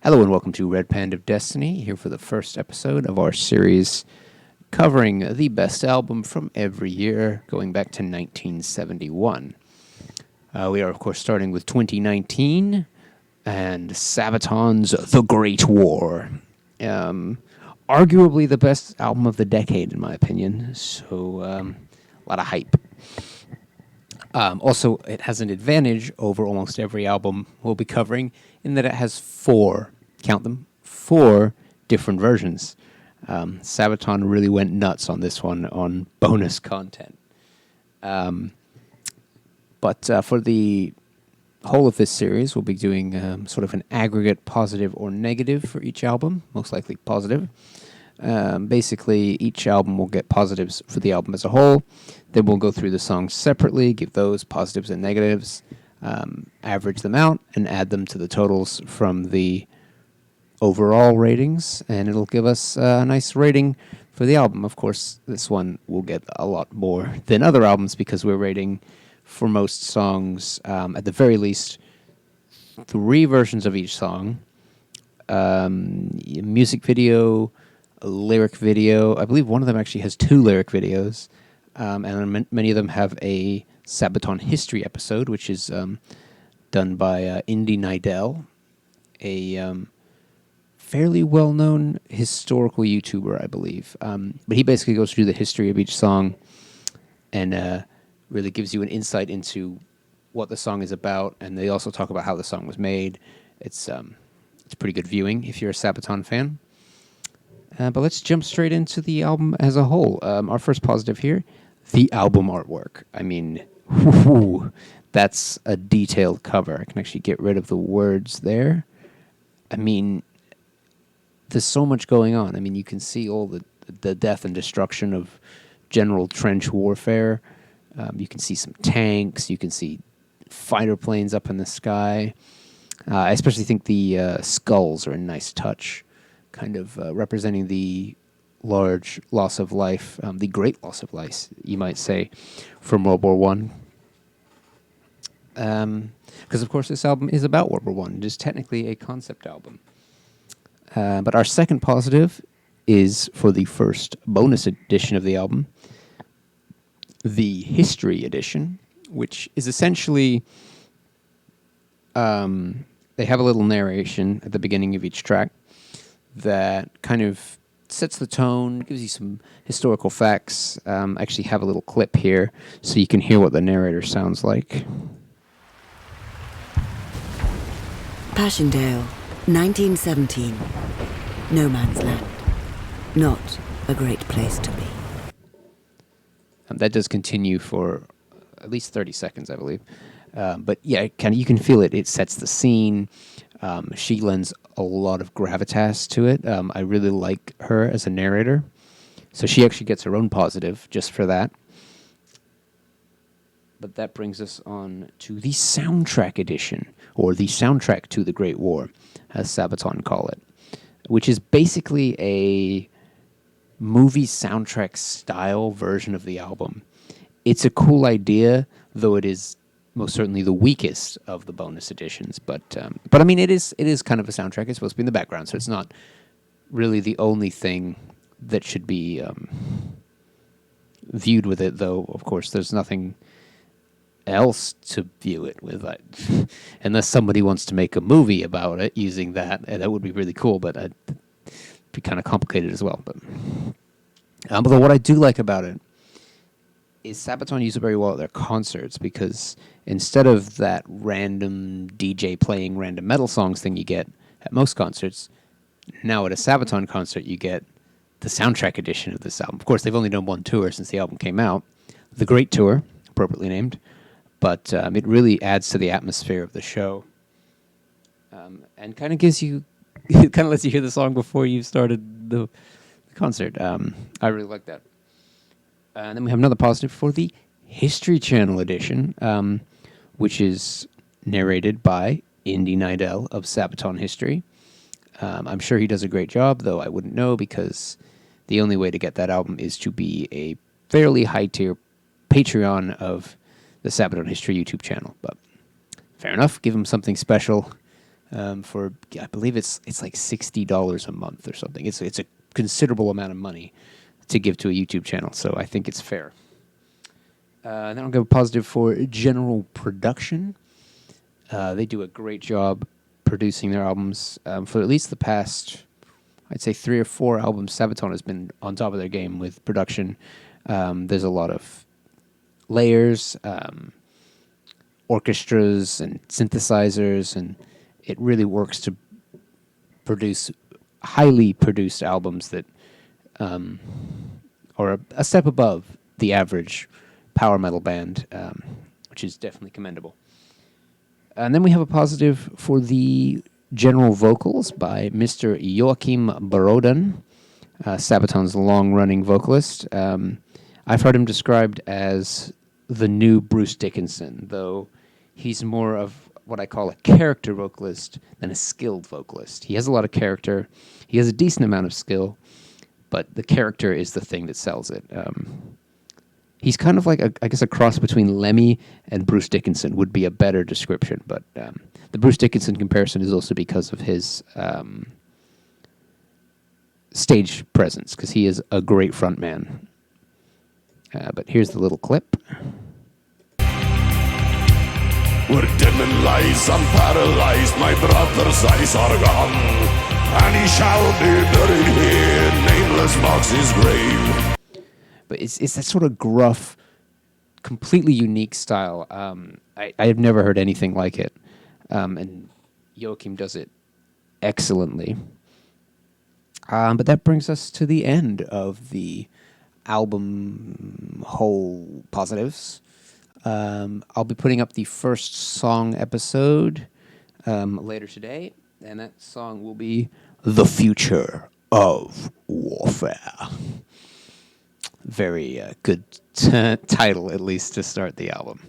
Hello and welcome to Red Panda of Destiny, here for the first episode of our series covering the best album from every year, going back to 1971. We are, of course, starting with 2019 and Sabaton's The Great War. Arguably the best album of the decade, in my opinion, so a lot of hype. Also, it has an advantage over almost every album we'll be covering in that it has count them, four different versions. Sabaton really went nuts on this one on bonus content. But for the whole of this series, we'll be doing sort of an aggregate positive or negative for each album, most likely positive. Basically, each album will get positives for the album as a whole. Then we'll go through the songs separately, give those positives and negatives, average them out, and add them to the totals from the overall ratings, and it'll give us a nice rating for the album. Of course, this one will get a lot more than other albums because we're rating for most songs, at the very least, 3 versions of each song, music video, a lyric video. I believe one of them actually has 2 lyric videos, and many of them have a Sabaton history episode, which is done by Indy Nidell, a fairly well-known historical YouTuber, I believe. But he basically goes through the history of each song and really gives you an insight into what the song is about, and they also talk about how the song was made. It's pretty good viewing if you're a Sabaton fan. But let's jump straight into the album as a whole. Our first positive here, the album artwork. I mean, that's a detailed cover. I can actually get rid of the words there. I mean, there's so much going on. I mean, you can see all the death and destruction of general trench warfare. You can see some tanks. You can see fighter planes up in the sky. I especially think the skulls are a nice touch, kind of representing the large loss of life, the great loss of life, you might say, from World War One. Because, of course, this album is about World War One. It is technically a concept album. But our second positive is for the first bonus edition of the album, the History Edition, which is essentially, they have a little narration at the beginning of each track that kind of sets the tone, gives you some historical facts. I actually have a little clip here so you can hear what the narrator sounds like. Passchendaele, 1917. No man's land. Not a great place to be. That does continue for at least 30 seconds, I believe. But yeah, you can feel it. It sets the scene. She lends a lot of gravitas to it. I really like her as a narrator. So she actually gets her own positive just for that. But that brings us on to the soundtrack edition, or the soundtrack to the Great War, as Sabaton call it, which is basically a movie soundtrack style version of the album. It's a cool idea, though it is most certainly the weakest of the bonus editions. But I mean, it is kind of a soundtrack. It's supposed to be in the background, so it's not really the only thing that should be viewed with it. Though, of course, there's nothing else to view it with, unless somebody wants to make a movie about it using that. That would be really cool, but it'd be kind of complicated as well. But what I do like about it is Sabaton use it very well at their concerts, because instead of that random DJ playing random metal songs thing you get at most concerts, now at a Sabaton concert you get the soundtrack edition of this album. Of course, they've only done one tour since the album came out, the Great Tour, appropriately named, but it really adds to the atmosphere of the show, and kind of gives you, it kind of lets you hear the song before you started the concert. I really like that. And then we have another positive for the History Channel edition, which is narrated by Indy Nidell of Sabaton History. I'm sure he does a great job, though I wouldn't know, because the only way to get that album is to be a fairly high-tier Patreon of the Sabaton History YouTube channel. But fair enough, give him something special for I believe it's like $60 a month or something. It's a considerable amount of money to give to a YouTube channel, so I think it's fair. Then I'll go positive for general production. They do a great job producing their albums. For at least the past, I'd say 3 or 4 albums, Sabaton has been on top of their game with production. There's a lot of layers, orchestras, and synthesizers, and it really works to produce highly produced albums that are a step above the average power metal band, which is definitely commendable. And then we have a positive for the general vocals by Mr. Joachim Baroden, Sabaton's long-running vocalist. I've heard him described as the new Bruce Dickinson, though he's more of what I call a character vocalist than a skilled vocalist. He has a lot of character. He has a decent amount of skill, but the character is the thing that sells it. He's kind of like, I guess, a cross between Lemmy and Bruce Dickinson would be a better description, but the Bruce Dickinson comparison is also because of his stage presence, because he is a great frontman. But here's the little clip. Where demon lies, I'm paralyzed, my brother's eyes are gone, and he shall be buried here, nameless marks his grave. But it's that sort of gruff, completely unique style. I have never heard anything like it, and Joachim does it excellently. But that brings us to the end of the album whole positives. I'll be putting up the first song episode later today, and that song will be The Future of Warfare. Very good title, at least, to start the album.